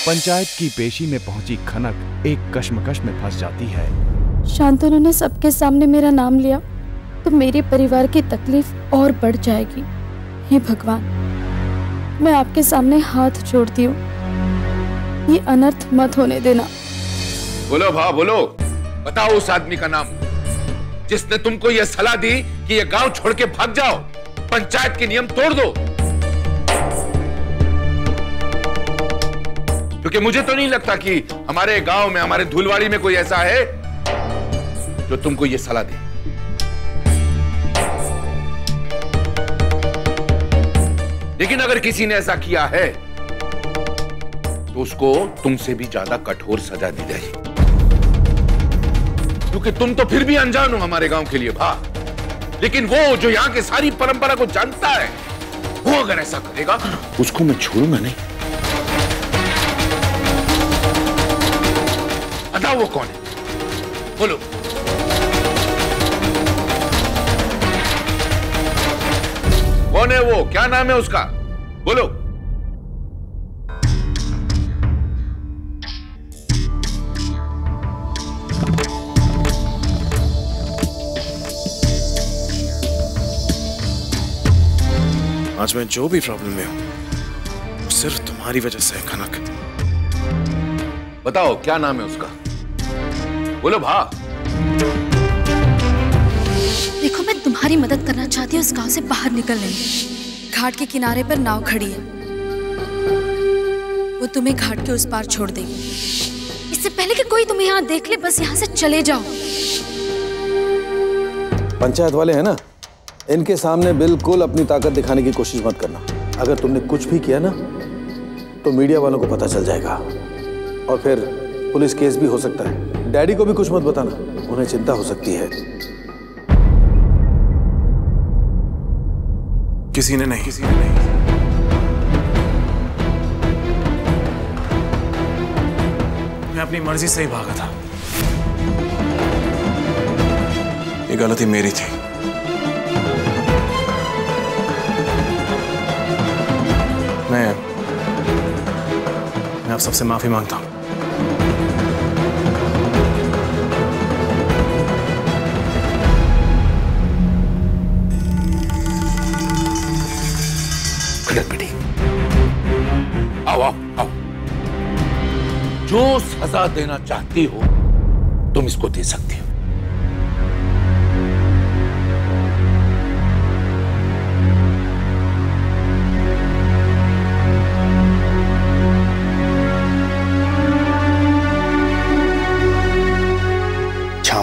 पंचायत की पेशी में पहुंची खनक एक कश्मकश में फंस जाती है। शांतनु ने सबके सामने मेरा नाम लिया तो मेरे परिवार की तकलीफ और बढ़ जाएगी। हे भगवान, मैं आपके सामने हाथ जोड़ती हूँ, ये अनर्थ मत होने देना। बोलो भा, बोलो, बताओ उस आदमी का नाम जिसने तुमको यह सलाह दी कि यह गांव छोड़ के भाग जाओ, पंचायत के नियम तोड़ दो। क्योंकि मुझे तो नहीं लगता कि हमारे गांव में, हमारे धूलवाड़ी में कोई ऐसा है जो तुमको यह सलाह दे। लेकिन अगर किसी ने ऐसा किया है तो उसको तुमसे भी ज्यादा कठोर सजा दी जाएगी, क्योंकि तुम तो फिर भी अनजान हो हमारे गांव के लिए भा। लेकिन वो जो यहाँ के सारी परंपरा को जानता है, वो अगर ऐसा करेगा उसको मैं छोड़ूंगा नहीं। बताओ वो कौन है, बोलो। कौन है वो, क्या नाम है उसका, बोलो। आज मैं जो भी प्रॉब्लम में हूं, वो सिर्फ तुम्हारी वजह से है खनक। बताओ क्या नाम है उसका, बोलो भा। देखो, मैं तुम्हारी मदद करना चाहती हूँ उस गांव से बाहर निकलने में। घाट के किनारे पर नाव खड़ी है, वो तुम्हें घाट के उस पार छोड़ देगी। इससे पहले कि कोई तुम्हें यहाँ देख ले, बस यहाँ से चले जाओ। पंचायत वाले हैं ना, इनके सामने बिल्कुल अपनी ताकत दिखाने की कोशिश मत करना। अगर तुमने कुछ भी किया ना तो मीडिया वालों को पता चल जाएगा और फिर पुलिस केस भी हो सकता है। डैडी को भी कुछ मत बताना, उन्हें चिंता हो सकती है। किसी ने नहीं। मैं अपनी मर्जी से ही भागा था। ये गलती मेरी थी। मैं आप सबसे माफी मांगता हूं। बेटी, आओ आओ आओ। जो सजा देना चाहती हो तुम इसको दे सकती हो।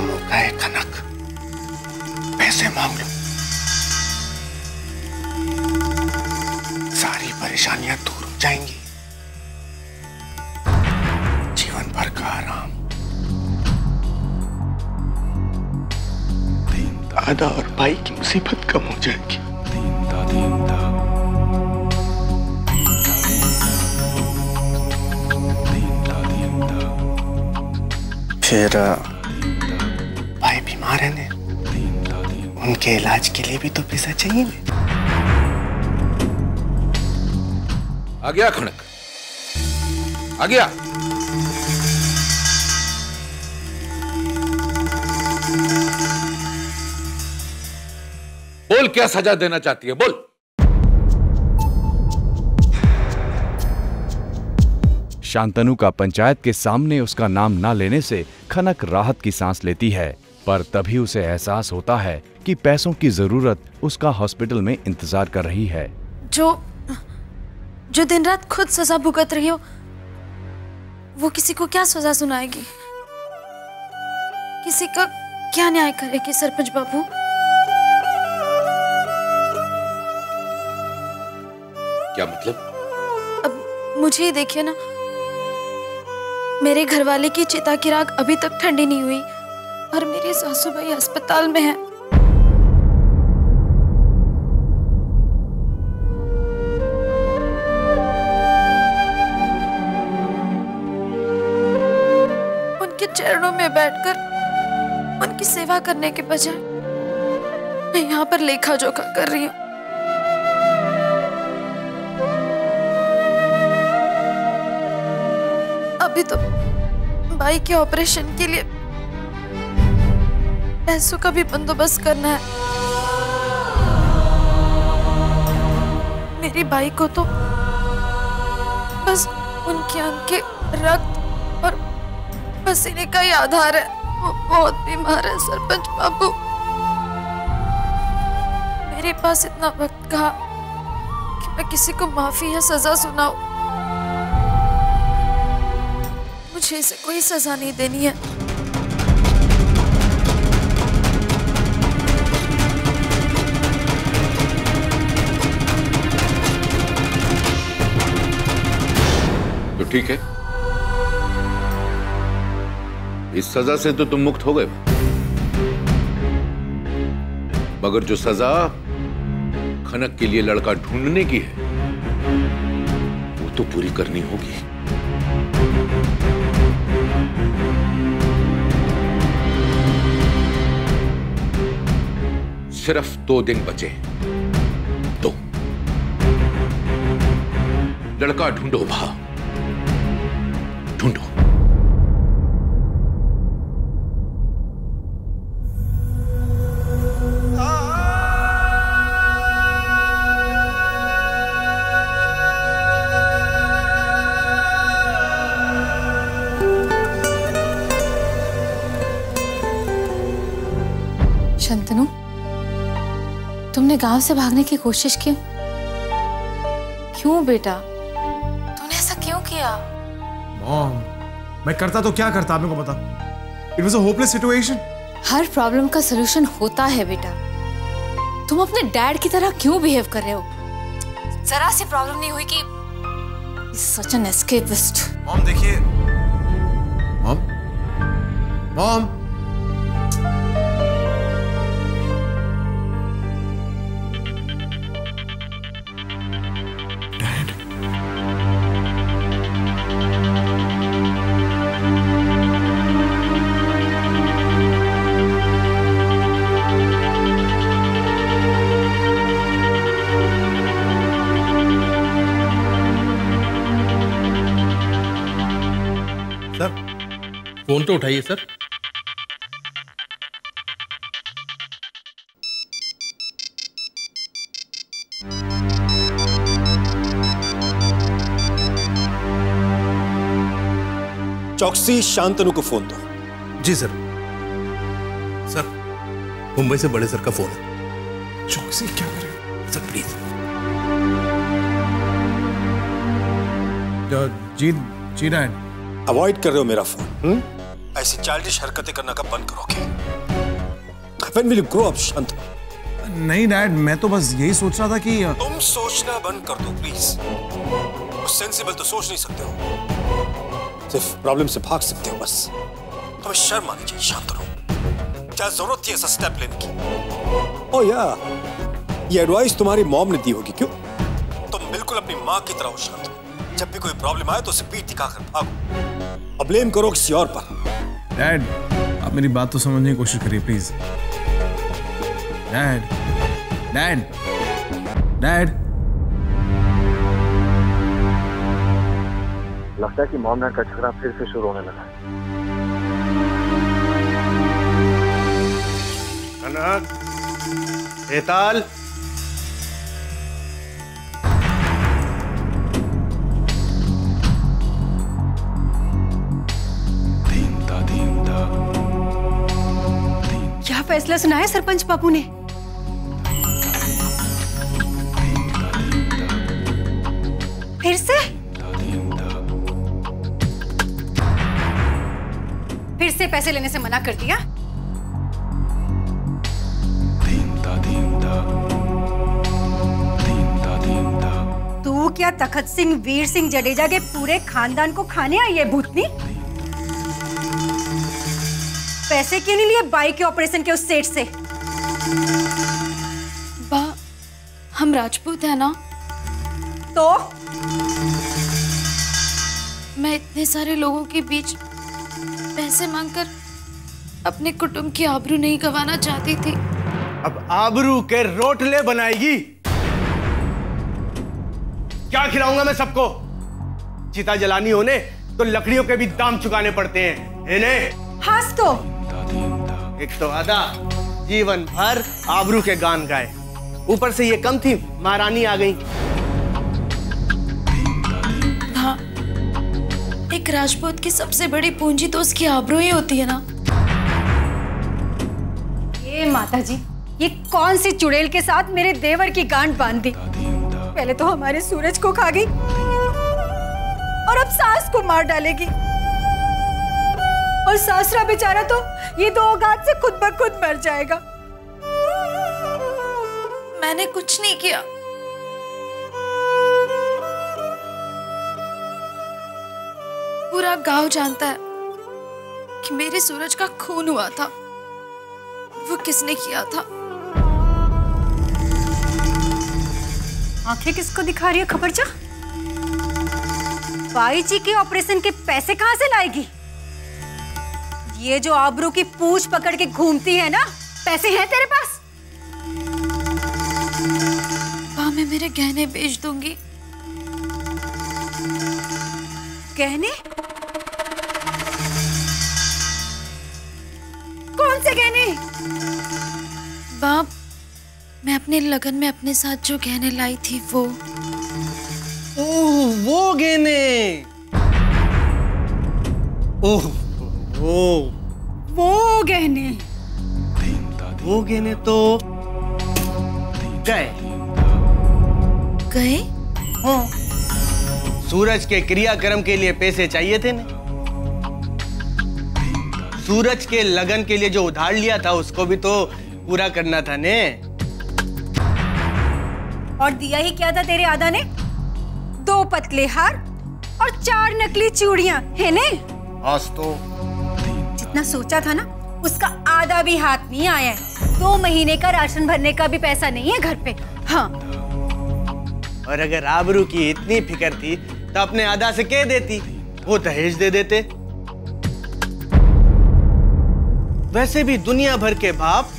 मौका है खनक, पैसे मांग लो, सारी परेशानियां दूर हो जाएंगी, जीवन भर का आराम। दादा और भाई की मुसीबत कम हो जाएगी। फिर भाई बीमार है ने, उनके इलाज के लिए भी तो पैसा चाहिए ने। आ गया खनक, आ गया। बोल, क्या सजा देना चाहती है, बोल। शांतनु का पंचायत के सामने उसका नाम ना लेने से खनक राहत की सांस लेती है, पर तभी उसे एहसास होता है कि पैसों की जरूरत उसका हॉस्पिटल में इंतजार कर रही है। जो दिन रात खुद सजा भुगत रही हो, वो किसी को क्या सजा सुनाएगी, किसी का क्या न्याय करेगी सरपंच बाबू? क्या मतलब? अब मुझे ही देखिए ना, मेरे घरवाले की चिता की राख अभी तक ठंडी नहीं हुई और मेरे सासू भाई अस्पताल में हैं। उनके चरणों में बैठकर उनकी सेवा करने के बजाय मैं यहाँ पर लेखा जोखा कर रही हूँ। अभी तो भाई के ऑपरेशन के लिए पैसों का भी बंदोबस्त करना है। मेरे भाई को तो बस उनकी आंखें, रक्त और पसीने का ही आधार है। वो बहुत बीमार है सरपंच बाबू। मेरे पास इतना वक्त कहा कि मैं किसी को माफी या सजा सुनाऊं। मुझे इसे कोई सजा नहीं देनी है। तो ठीक है, इस सजा से तो तुम मुक्त हो गए, मगर जो सजा खनक के लिए लड़का ढूंढने की है वो तो पूरी करनी होगी। सिर्फ 2 दिन बचे। 2 लड़का ढूंढो भा, ढूंढो। शंतनु, तुमने गांव से भागने की कोशिश की? क्यों बेटा, तूने ऐसा क्यों किया? मॉम, मैं करता तो क्या करता, आपको पता। It was a hopeless situation. Her problem का सलूशन होता है बेटा। तुम अपने डैड की तरह क्यों बिहेव कर रहे हो? जरा सी प्रॉब्लम नहीं हुई कि सच एन एस्केपिस्ट। मॉम देखिए, मॉम, मॉम, फोन तो उठाइए सर। चौकसी शांतनु को फोन दो। जी सर। सर, मुंबई से बड़े सर का फोन है। चौकसी क्या करे? Sir please. जी जी डैड। अवॉइड कर रहे हो मेरा फोन? ऐसी चाइल्डिश हरकतें करना का बंद करोगे? When will you grow up, Shantanu? नहीं डैड, मैं तो बस यही सोच रहा था कि तुम सोचना बंद कर दो प्लीज। सेंसिबल तो सोच नहीं सकते हो, सिर्फ प्रॉब्लम से भाग सकते हो बस। तुम्हें शर्म आनी चाहिए शांतनु। क्या जरूरत थी ऐसा स्टेप लेने की? ओ या, ये एडवाइस तुम्हारी मॉम ने दी होगी। क्यों? तुम बिल्कुल अपनी माँ की तरह हो शांतनु। जब भी कोई प्रॉब्लम आए तो उसे पीठ दिखाकर भागो और ब्लेम करो किसी और पर। डैड, आप मेरी बात तो समझने की कोशिश करिए प्लीज। Dad, dad, dad. लगता है कि मॉम डैड का झगड़ा फिर से शुरू होने लगा है। कनक, हेताल, क्या फैसला सुना है सरपंच बाबू ने? फिर से? फिर से पैसे लेने से मना कर दिया? तू क्या तखत सिंह वीर सिंह जडेजा के पूरे खानदान को खाने आई है भूतनी? पैसे क्यों नहीं लिए बाई के ऑपरेशन के उस सेठ से? बा, हम राजपूत है ना, तो मैं इतने सारे लोगों के बीच पैसे मांगकर अपने कुटुंब की आबरू नहीं गंवाना चाहती थी। अब आबरू के रोटले बनाएगी? क्या खिलाऊंगा मैं सबको? चिता जलानी होने तो लकड़ियों के भी दाम चुकाने पड़ते हैं इन्हें। हंस तो एक तो आधा जीवन भर आबरू के गान गाए, ऊपर से ये कम थी, महारानी आ गई। हाँ, एक राजपूत की सबसे बड़ी पूंजी तो उसकी आबरू ही होती है ना। ये माता जी, ये कौन सी चुड़ैल के साथ मेरे देवर की गांठ बांध दी। पहले तो हमारे सूरज को खा गई और अब सास को मार डालेगी। और सासरा बेचारा तो ये दो औगात से खुद ब खुद मर जाएगा। मैंने कुछ नहीं किया। पूरा गांव जानता है कि मेरे सूरज का खून हुआ था। वो किसने किया था? आंखें किसको दिखा रही है खबर जा? बाई जी के ऑपरेशन के पैसे कहां से लाएगी? ये जो आबरू की पूंछ पकड़ के घूमती है ना, पैसे हैं तेरे पास? मैं मेरे गहने बेच दूंगी। गहने? कौन से गहने? बाप, मैं अपने लगन में अपने साथ जो गहने लाई थी वो। ओह, वो गहने। ओह, वो गहने। वो गहने तो गए। गए? हाँ। सूरज के क्रियाक्रम के लिए पैसे चाहिए थे ना। सूरज के लगन के लिए जो उधार लिया था उसको भी तो पूरा करना था ने। और दिया ही क्या था तेरे आदा ने? 2 पतले हार और 4 नकली चूड़ियां है ने। आज तो जितना सोचा था ना उसका आधा भी हाथ नहीं आया है। 2 महीने का राशन भरने का भी पैसा नहीं है घर पे। हाँ, और अगर आबरू की इतनी फिक्र थी तो अपने आधा से कह देती, वो दहेज दे देते। वैसे भी दुनिया भर के बाप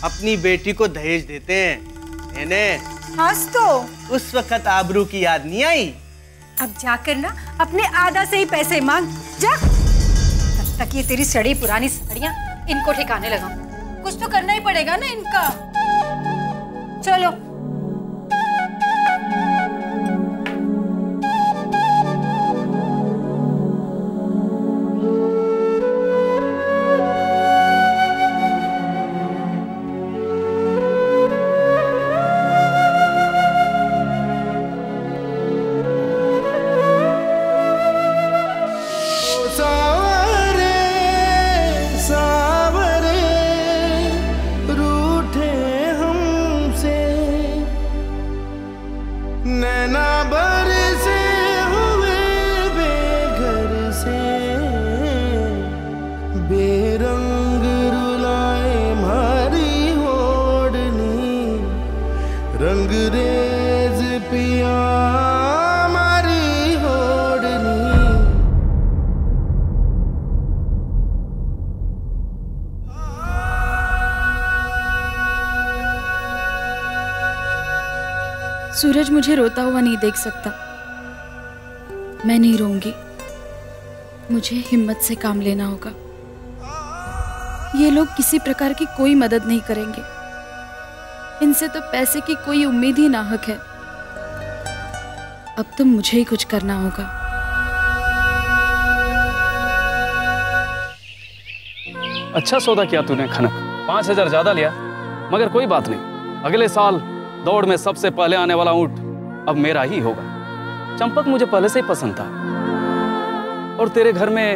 अपनी बेटी को दहेज देते हैं इन्हें। हंस तो उस वक्त आबरू की याद नहीं आई? अब जाकर ना अपने आधा से ही पैसे मांग जा। तब तक ये तेरी सड़ी पुरानी साड़ियां इनको ठिकाने लगा। कुछ तो करना ही पड़ेगा ना इनका। चलो। रंगरेज पिया मारी होड़नी। सूरज मुझे रोता हुआ नहीं देख सकता। मैं नहीं रोऊंगी। मुझे हिम्मत से काम लेना होगा। ये लोग किसी प्रकार की कोई मदद नहीं करेंगे। इनसे तो पैसे की कोई उम्मीद ही नाहक है। अब तो मुझे ही कुछ करना होगा। अच्छा सौदा किया तूने खनक। 5000 ज्यादा लिया, मगर कोई बात नहीं। अगले साल दौड़ में सबसे पहले आने वाला ऊंट अब मेरा ही होगा। चंपक मुझे पहले से ही पसंद था और तेरे घर में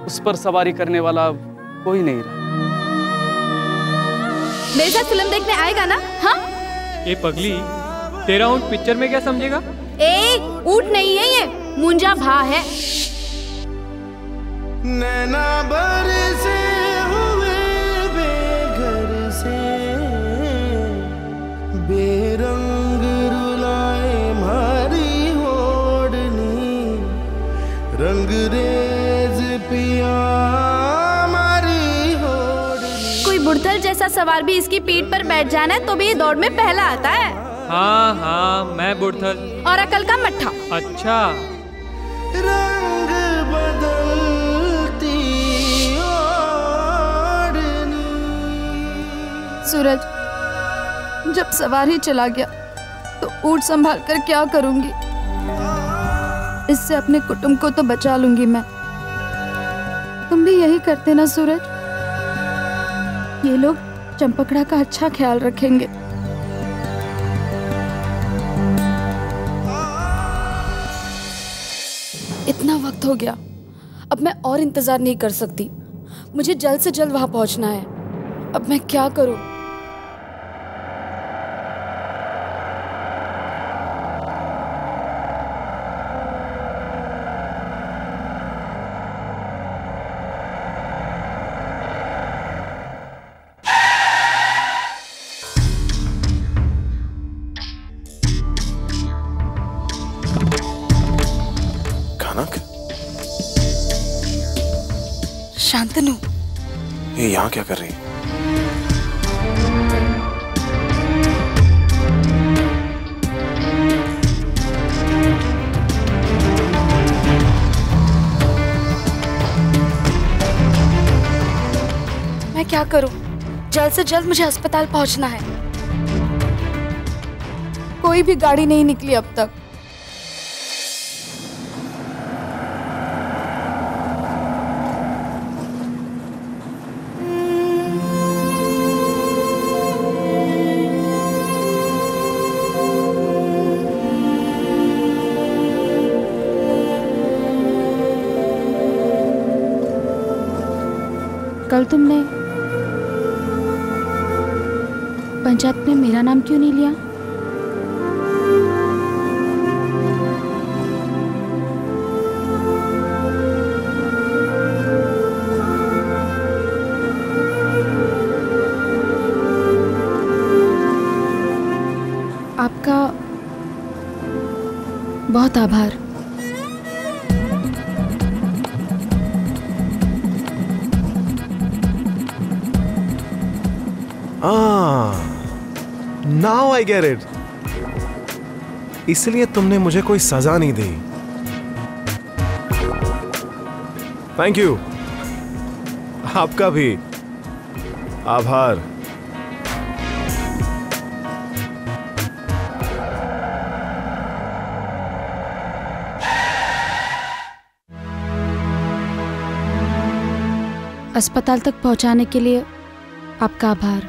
उस पर सवारी करने वाला कोई नहीं रहा। मेरे साथ फिल्म देखने आएगा ना? हाँ? ये पगली, तेरा ऊंट पिक्चर में क्या समझेगा? ऊंट नहीं है ये, मुंजा भा है। नैना बरसे हुए बेघर से, बेरंग रुलाए मारी होड़नी। रंगरेज पिया मारी होड़नी। कोई बुढ़तल जैसा सवार भी इसकी पीठ पर बैठ जाना है तो भी ये दौड़ में पहला आता है। हाँ हाँ, मैं बुढ़तल और अकल का मट्ठा। अच्छा। रंग सूरज, जब सवार ही चला गया तो ऊँट संभाल कर क्या करूंगी? इससे अपने कुटुंब को तो बचा लूंगी मैं। तुम भी यही करते ना सूरज? ये लोग चंपकड़ा का अच्छा ख्याल रखेंगे। इतना वक्त हो गया, अब मैं और इंतजार नहीं कर सकती। मुझे जल्द से जल्द वहां पहुंचना है। अब मैं क्या करूं? शांतनु, ये यहाँ क्या कर रही है? मैं क्या करूं? जल्द से जल्द मुझे अस्पताल पहुंचना है। कोई भी गाड़ी नहीं निकली अब तक। कल तुमने पंचायत में मेरा नाम क्यों नहीं लिया? आपका बहुत आभार। Now I get it. इसलिए तुमने मुझे कोई सजा नहीं दी। Thank you. आपका भी आभार। अस्पताल तक पहुंचाने के लिए आपका आभार।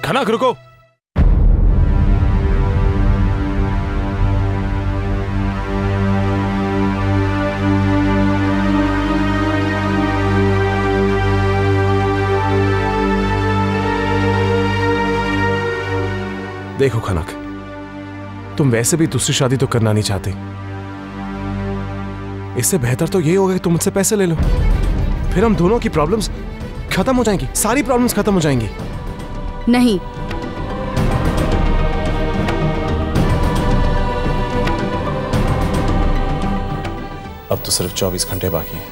खनक रुको। देखो खनक, तुम वैसे भी दूसरी शादी तो करना नहीं चाहते। इससे बेहतर तो ये होगा कि तुम मुझसे पैसे ले लो, फिर हम दोनों की प्रॉब्लम्स खत्म हो जाएंगी, सारी प्रॉब्लम्स खत्म हो जाएंगी। नहीं, अब तो सिर्फ 24 घंटे बाकी हैं।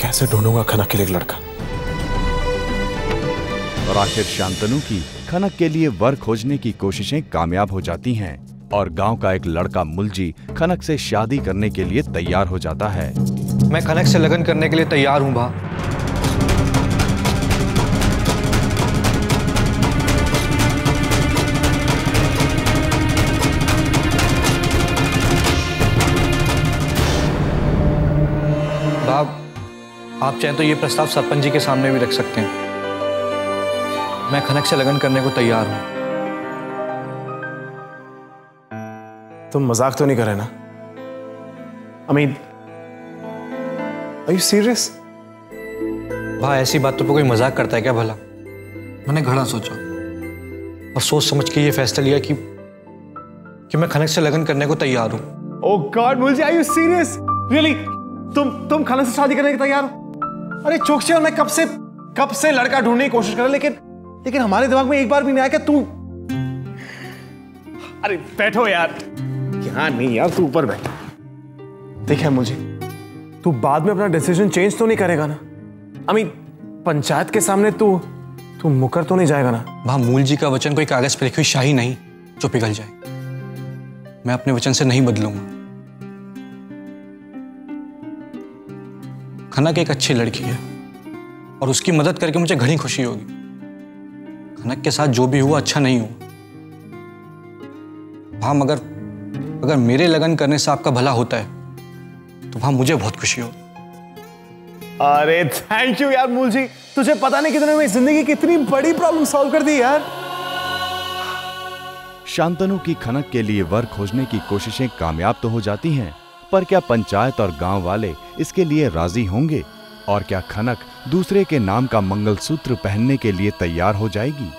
कैसे ढूंढूंगा खनक के लिए एक लड़का? और आखिर शांतनु की खनक के लिए वर खोजने की कोशिशें कामयाब हो जाती हैं और गांव का एक लड़का मुलजी खनक से शादी करने के लिए तैयार हो जाता है। मैं खनक से लगन करने के लिए तैयार हूं भा। आप चाहें तो ये प्रस्ताव सरपंच जी के सामने भी रख सकते हैं। मैं खनक से लगन करने को तैयार हूं। तुम मजाक तो नहीं कर रहे ना? I mean, are you serious? भाई ऐसी बातों पे कोई मजाक करता है क्या भला? मैंने घड़ा सोचा और सोच समझ के ये फैसला लिया कि मैं खनक से लगन करने को तैयार हूं। Oh God, मुलजी, are you serious? Really? तुम खनक से शादी करने के तैयार हो? अरे चौकसी, और मैं कब से लड़का ढूंढने की कोशिश कर रहा, लेकिन हमारे दिमाग में एक बार भी नहीं आया कि तू। अरे बैठो यार। यहाँ नहीं यार, तू ऊपर बैठ। देखिए मुझे, तू बाद में अपना डिसीजन चेंज तो नहीं करेगा ना? I mean, पंचायत के सामने तू मुकर तो नहीं जाएगा ना? मूल जी का वचन कोई कागज पर लिखी हुई शाही नहीं, जो पिघल जाए। मैं अपने वचन से नहीं बदलूंगा। खनक एक अच्छी लड़की है और उसकी मदद करके मुझे घनी खुशी होगी। खनक के साथ जो भी हुआ अच्छा नहीं हुआ। भाम, अगर मेरे लगन करने से आपका भला होता है तो भाम मुझे बहुत खुशी होगी। अरे थैंक यू यार मूल जी, तुझे पता नहीं कितने में जिंदगी कितनी बड़ी प्रॉब्लम सॉल्व कर दी यार। शांतनु की खनक के लिए वर खोजने की कोशिशें कामयाब तो हो जाती हैं, पर क्या पंचायत और गांव वाले इसके लिए राजी होंगे? और क्या खनक दूसरे के नाम का मंगलसूत्र पहनने के लिए तैयार हो जाएगी?